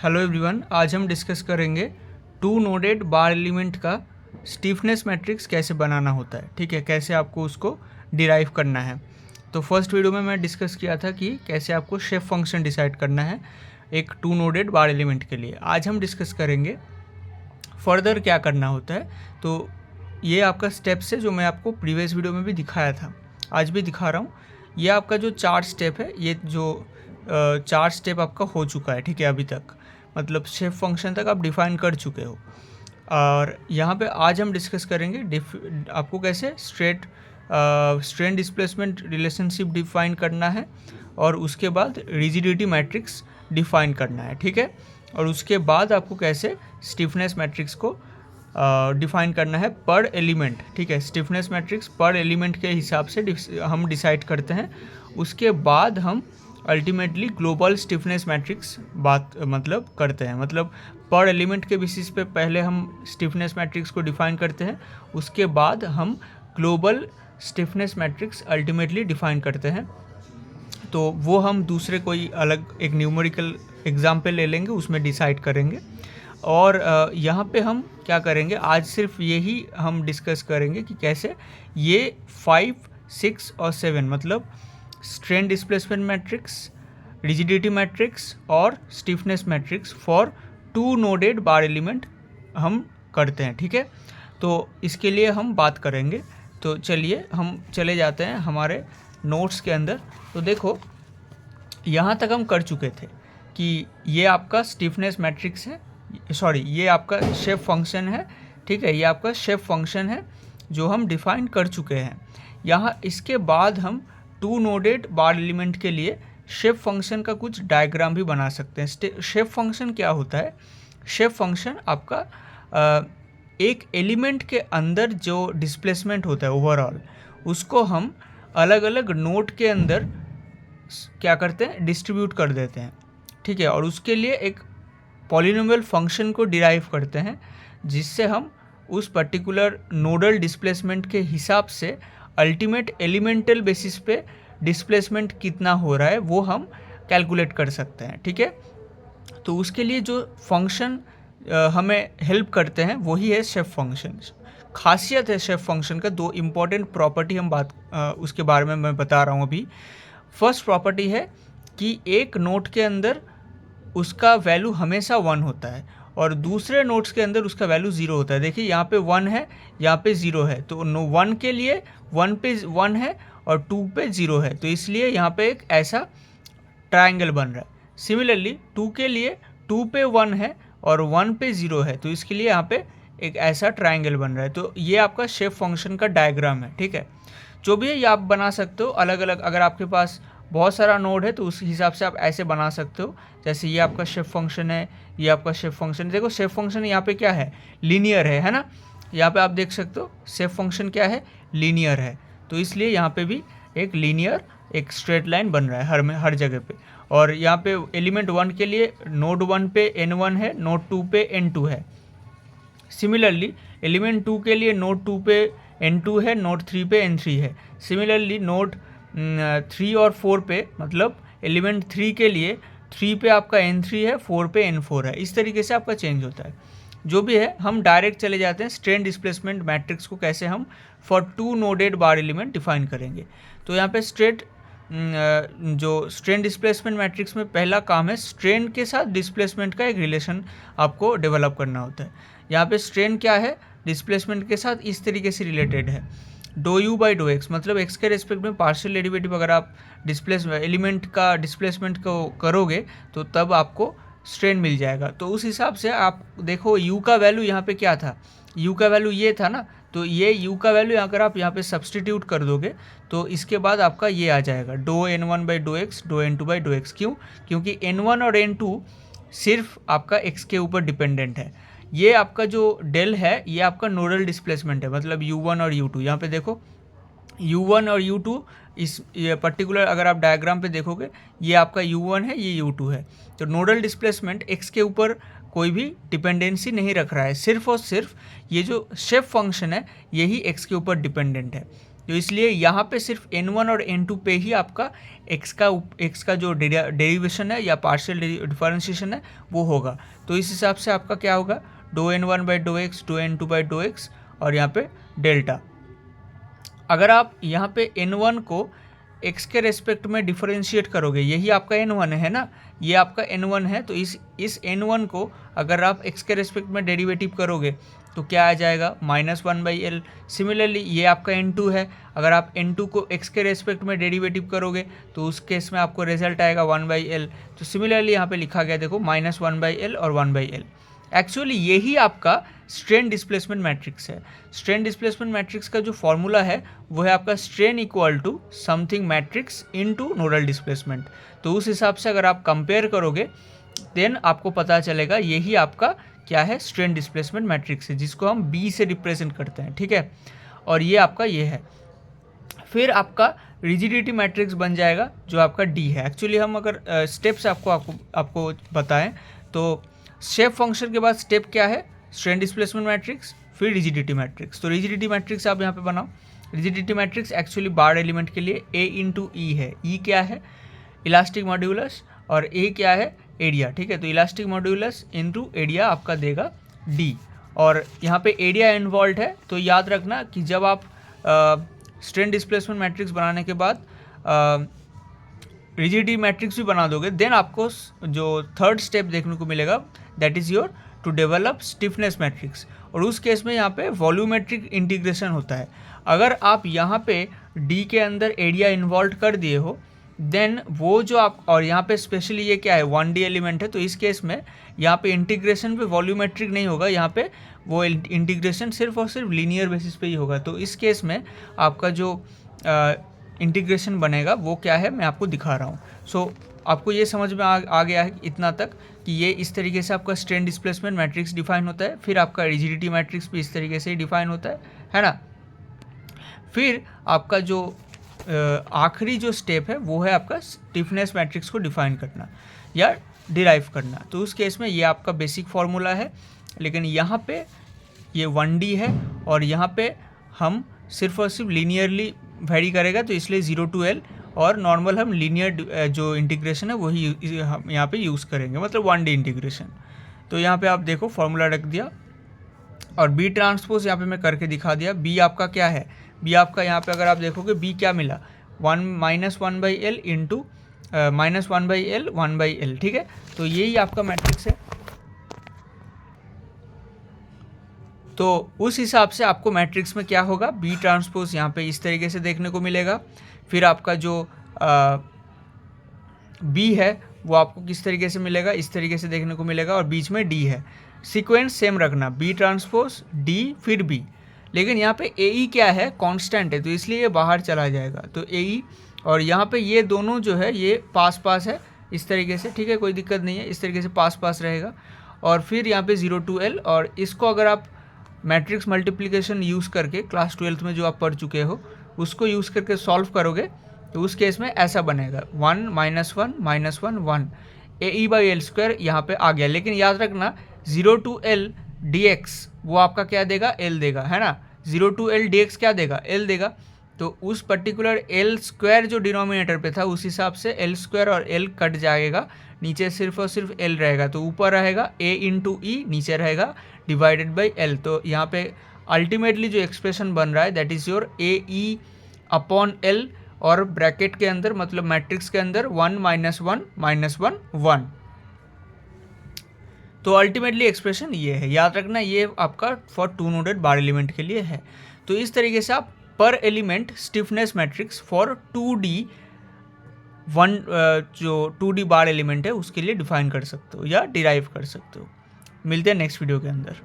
Hello everyone, आज हम discuss करेंगे टू नोडेड बार एलिमेंट का स्टीफनेस मैट्रिक्स कैसे बनाना होता है। ठीक है, कैसे आपको उसको डिराइव करना है। तो फर्स्ट वीडियो में मैं डिस्कस किया था कि कैसे आपको शेप फंक्शन डिसाइड करना है एक टू नोडेड बार एलिमेंट के लिए। आज हम डिस्कस करेंगे फर्दर क्या करना होता है। तो ये आपका स्टेप्स है जो मैं आपको प्रीवियस वीडियो में भी दिखाया था, आज भी दिखा रहा हूँ। ये आपका जो 4 स्टेप है, ये जो 4 स्टेप आपका हो चुका है। ठीक है, अभी तक मतलब शेप फंक्शन तक आप डिफाइन कर चुके हो। और यहाँ पे आज हम डिस्कस करेंगे आपको कैसे स्ट्रेन डिस्प्लेसमेंट रिलेशनशिप डिफाइन करना है और उसके बाद रिजिडिटी मैट्रिक्स डिफाइन करना है। ठीक है, और उसके बाद आपको कैसे स्टिफनेस मैट्रिक्स को डिफाइन करना है पर एलिमेंट। ठीक है, स्टिफनेस मैट्रिक्स पर एलिमेंट के हिसाब से हम डिसाइड करते हैं। उसके बाद हम अल्टीमेटली ग्लोबल स्टिफनेस मैट्रिक्स मतलब करते हैं। मतलब पर एलिमेंट के बेसिस पे पहले हम स्टिफनेस मैट्रिक्स को डिफाइन करते हैं, उसके बाद हम global stiffness matrix ultimately define करते हैं। तो वो हम दूसरे कोई अलग एक न्यूमेरिकल एग्जाम्पल ले लेंगे, उसमें डिसाइड करेंगे। और यहाँ पे हम क्या करेंगे, आज सिर्फ यही हम डिस्कस करेंगे कि कैसे ये 5, 6 और 7 मतलब strain displacement matrix, rigidity matrix और stiffness matrix for two noded bar element हम करते हैं। ठीक है, तो इसके लिए हम बात करेंगे। तो चलिए हम चले जाते हैं हमारे नोट्स के अंदर। तो देखो, यहाँ तक हम कर चुके थे कि ये आपका स्टिफनेस मैट्रिक्स है, सॉरी ये आपका शेप फंक्शन है। ठीक है, ये आपका शेप फंक्शन है जो हम डिफाइन कर चुके हैं। यहाँ इसके बाद हम टू नोडेड बार एलिमेंट के लिए शेप फंक्शन का कुछ डायग्राम भी बना सकते हैं। शेप फंक्शन क्या होता है? शेप फंक्शन आपका एक एलिमेंट के अंदर जो डिस्प्लेसमेंट होता है ओवरऑल, उसको हम अलग अलग नोड के अंदर क्या करते हैं, डिस्ट्रीब्यूट कर देते हैं। ठीक है, और उसके लिए एक पॉलिनोमियल फंक्शन को डिराइव करते हैं, जिससे हम उस पर्टिकुलर नोडल डिस्प्लेसमेंट के हिसाब से अल्टीमेट एलिमेंटल बेसिस पे डिस्प्लेसमेंट कितना हो रहा है वो हम कैलकुलेट कर सकते हैं। ठीक है, तो उसके लिए जो फंक्शन हमें हेल्प करते हैं वही है शेप फंक्शन। खासियत है शेप फंक्शन का, दो इम्पॉर्टेंट प्रॉपर्टी हम उसके बारे में मैं बता रहा हूँ अभी। फर्स्ट प्रॉपर्टी है कि एक नोड के अंदर उसका वैल्यू हमेशा 1 होता है और दूसरे नोड्स के अंदर उसका वैल्यू 0 होता है। देखिए यहाँ पे 1 है, यहाँ पे 0 है, तो 1 के लिए 1 पे 1 है और 2 पे 0 है, तो इसलिए यहाँ पे एक ऐसा ट्रायंगल बन रहा है। सिमिलरली 2 के लिए 2 पे 1 है और 1 पे 0 है, तो इसके लिए यहाँ पे एक ऐसा ट्रायंगल बन रहा है। तो ये आपका शेप फंक्शन का डायग्राम है। ठीक है, जो भी है ये आप बना सकते हो अलग अलग। अगर आपके पास बहुत सारा नोड है तो उस हिसाब से आप ऐसे बना सकते हो। जैसे ये आपका शेप फंक्शन है, ये आपका शेप फंक्शन। देखो शेप फंक्शन यहाँ पे क्या है, लीनियर है ना। यहाँ पे आप देख सकते हो शेप फंक्शन क्या है, लीनियर है। तो इसलिए यहाँ पे भी एक लीनियर एक स्ट्रेट लाइन बन रहा है हर जगह पे। और यहाँ पे एलिमेंट 1 के लिए नोड 1 पे n1 है, नोड 2 पे n2 है। सिमिलरली एलिमेंट 2 के लिए नोड 2 पे n2 है, नोड 3 पे n3 है। सिमिलरली नोड 3 और 4 पे मतलब एलिमेंट 3 के लिए 3 पे आपका n3 है, 4 पे n4 है। इस तरीके से आपका चेंज होता है। जो भी है हम डायरेक्ट चले जाते हैं स्ट्रेन डिस्प्लेसमेंट मैट्रिक्स को कैसे हम for two noded bar element define करेंगे। तो यहाँ पे जो स्ट्रेन डिस्प्लेसमेंट मैट्रिक्स में पहला काम है स्ट्रेन के साथ डिस्प्लेसमेंट का एक रिलेशन आपको डेवलप करना होता है। यहाँ पे स्ट्रेन क्या है, डिस्प्लेसमेंट के साथ इस तरीके से रिलेटेड है। Do u by do x मतलब एक्स के रेस्पेक्ट में पार्शियल डेरिवेटिव अगर आप एलिमेंट का डिस्प्लेसमेंट को करोगे तो तब आपको स्ट्रेन मिल जाएगा। तो उस हिसाब से आप देखो यू का वैल्यू यहाँ पे क्या था, यू का वैल्यू ये था ना, तो ये यू का वैल्यू अगर आप यहाँ पे सब्सटीट्यूट कर दोगे तो इसके बाद आपका ये आ जाएगा do n1 by do x, do n2 by do x. क्यों? क्योंकि n1 और n2 सिर्फ आपका x के ऊपर डिपेंडेंट है। ये आपका जो डेल है ये आपका नोडल डिस्प्लेसमेंट है, मतलब u1 और u2। यहाँ पे देखो u1 और u2 ये पर्टिकुलर अगर आप डायग्राम पे देखोगे ये आपका u1 है, ये u2 है। तो नोडल डिस्प्लेसमेंट x के ऊपर कोई भी डिपेंडेंसी नहीं रख रहा है, सिर्फ और सिर्फ ये जो शेप फंक्शन है यही x के ऊपर डिपेंडेंट है। तो इसलिए यहाँ पे सिर्फ n1 और n2 पे ही आपका x का जो डेरिवेशन है या पार्शियल डिफरेंशिएशन है वो होगा। तो इस हिसाब से आपका क्या होगा, do n1 by do x, do n2 by do x और यहाँ पे डेल्टा। अगर आप यहाँ पे n1 को x के रेस्पेक्ट में डिफरेंशिएट करोगे, यही आपका n1 है ना, ये आपका n1 है, तो इस n1 को अगर आप x के रेस्पेक्ट में डेरिवेटिव करोगे तो क्या आ जाएगा, -1/l। सिमिलरली ये आपका n2 है, अगर आप n2 को x के रेस्पेक्ट में डेरिवेटिव करोगे तो उस केस में आपको रिजल्ट आएगा 1/l। तो सिमिलरली यहाँ पे लिखा गया देखो -1/l और 1/l। एक्चुअली यही आपका स्ट्रेन डिस्प्लेसमेंट मैट्रिक्स है। स्ट्रेन डिस्प्लेसमेंट मैट्रिक्स का जो फॉर्मूला है वो है आपका strain equal to something matrix into nodal displacement. तो उस हिसाब से अगर आप कंपेयर करोगे देन आपको पता चलेगा यही आपका क्या है, स्ट्रेन डिस्प्लेसमेंट मैट्रिक्स है, जिसको हम बी से रिप्रेजेंट करते हैं, ठीक है। और ये आपका ये है। फिर आपका रिजिडिटी मैट्रिक्स बन जाएगा जो आपका डी है। एक्चुअली हम अगर स्टेप्स आपको बताएं तो शेप फंक्शन के बाद स्टेप क्या है, स्ट्रेन डिस्प्लेसमेंट मैट्रिक्स, फिर रिजिडिटी मैट्रिक्स। तो रिजिडिटी मैट्रिक्स आप यहाँ पे बनाओ। रिजिडिटी मैट्रिक्स एक्चुअली बार एलिमेंट के लिए A इंटू ई है। ई क्या है, इलास्टिक मॉड्यूलस, और ए क्या है, एरिया, ठीक है। तो इलास्टिक मॉड्यूलस इंटू एरिया आपका देगा डी, और यहाँ पे एरिया इन्वॉल्व है। तो याद रखना कि जब आप स्ट्रेन डिस्प्लेसमेंट मैट्रिक्स बनाने के बाद रिजिडिटी मैट्रिक्स भी बना दोगे, देन आपको जो थर्ड स्टेप देखने को मिलेगा that is your to develop stiffness matrix, और उस केस में यहाँ पे वॉल्यूमेट्रिक इंटीग्रेशन होता है। अगर आप यहाँ पे डी के अंदर एरिया इन्वॉल्व कर दिए हो देन वो जो आप, और यहाँ पे स्पेशली ये क्या है 1D एलिमेंट है, तो इस केस में यहाँ पे इंटीग्रेशन पे वॉल्यूमेट्रिक नहीं होगा, यहाँ पे वो इंटीग्रेशन सिर्फ और सिर्फ लीनियर बेसिस पे ही होगा। तो इस केस में आपका जो इंटीग्रेशन बनेगा वो क्या है मैं आपको दिखा रहा हूँ। सो आपको ये समझ में आ गया है इतना तक कि ये इस तरीके से आपका स्ट्रेन डिस्प्लेसमेंट मैट्रिक्स डिफाइन होता है। फिर आपका रिजिडिटी मैट्रिक्स भी इस तरीके से ही डिफाइन होता है ना। फिर आपका जो आखिरी जो स्टेप है वो है आपका स्टिफनेस मैट्रिक्स को डिफाइन करना या डिराइव करना। तो उस केस में ये आपका बेसिक फार्मूला है, लेकिन यहाँ पे ये 1D है और यहाँ पे हम सिर्फ और सिर्फ लीनियरली वेरी करेगा, तो इसलिए 0 to L, और नॉर्मल हम लीनियर जो इंटीग्रेशन है वही हम यहाँ पे यूज़ करेंगे, मतलब 1D इंटीग्रेशन। तो यहाँ पे आप देखो फार्मूला रख दिया, और बी ट्रांसपोज यहाँ पे मैं करके दिखा दिया। बी आपका क्या है, बी आपका यहाँ पे अगर आप देखोगे बी क्या मिला, 1/l इंटू -1/l 1/l, ठीक है। तो यही आपका मैट्रिक्स है। तो उस हिसाब से आपको मैट्रिक्स में क्या होगा, बी ट्रांसपोज यहाँ पे इस तरीके से देखने को मिलेगा। फिर आपका जो बी है वो आपको किस तरीके से मिलेगा, इस तरीके से देखने को मिलेगा, और बीच में डी है। सीक्वेंस सेम रखना, बी ट्रांसपोज डी फिर बी, लेकिन यहाँ पे ए ई क्या है, कांस्टेंट है, तो इसलिए ये बाहर चला जाएगा। तो ए ई, और यहाँ पे ये दोनों जो है ये पास पास है इस तरीके से, ठीक है, कोई दिक्कत नहीं है, इस तरीके से पास पास रहेगा। और फिर यहाँ पे 0 to L, और इसको अगर आप मैट्रिक्स मल्टीप्लिकेशन यूज़ करके क्लास 12th में जो आप पढ़ चुके हो उसको यूज़ करके सॉल्व करोगे तो उस केस में ऐसा बनेगा 1 -1 -1 1 AE/L² यहाँ पे आ गया। लेकिन याद रखना 0 to L dx वो आपका क्या देगा, L देगा, है ना। 0 to L dx क्या देगा, L देगा। तो उस पर्टिकुलर L² जो डिनोमिनेटर पे था उस हिसाब से L² और L कट जाएगा, नीचे सिर्फ और सिर्फ L रहेगा। तो ऊपर रहेगा A इंटू ई, नीचे रहेगा डिवाइडेड बाई L। तो यहाँ पे अल्टीमेटली जो एक्सप्रेशन बन रहा है दैट इज़ योर AE/L, और ब्रैकेट के अंदर मतलब मैट्रिक्स के अंदर 1 -1 -1 1। तो अल्टीमेटली एक्सप्रेशन ये है, याद रखना ये आपका फॉर 2 नोडेड बार एलिमेंट के लिए है। तो इस तरीके से आप पर element stiffness matrix for 2D जो 2D बार एलिमेंट है उसके लिए डिफाइन कर सकते हो या डिराइव कर सकते हो। मिलते हैं नेक्स्ट वीडियो के अंदर।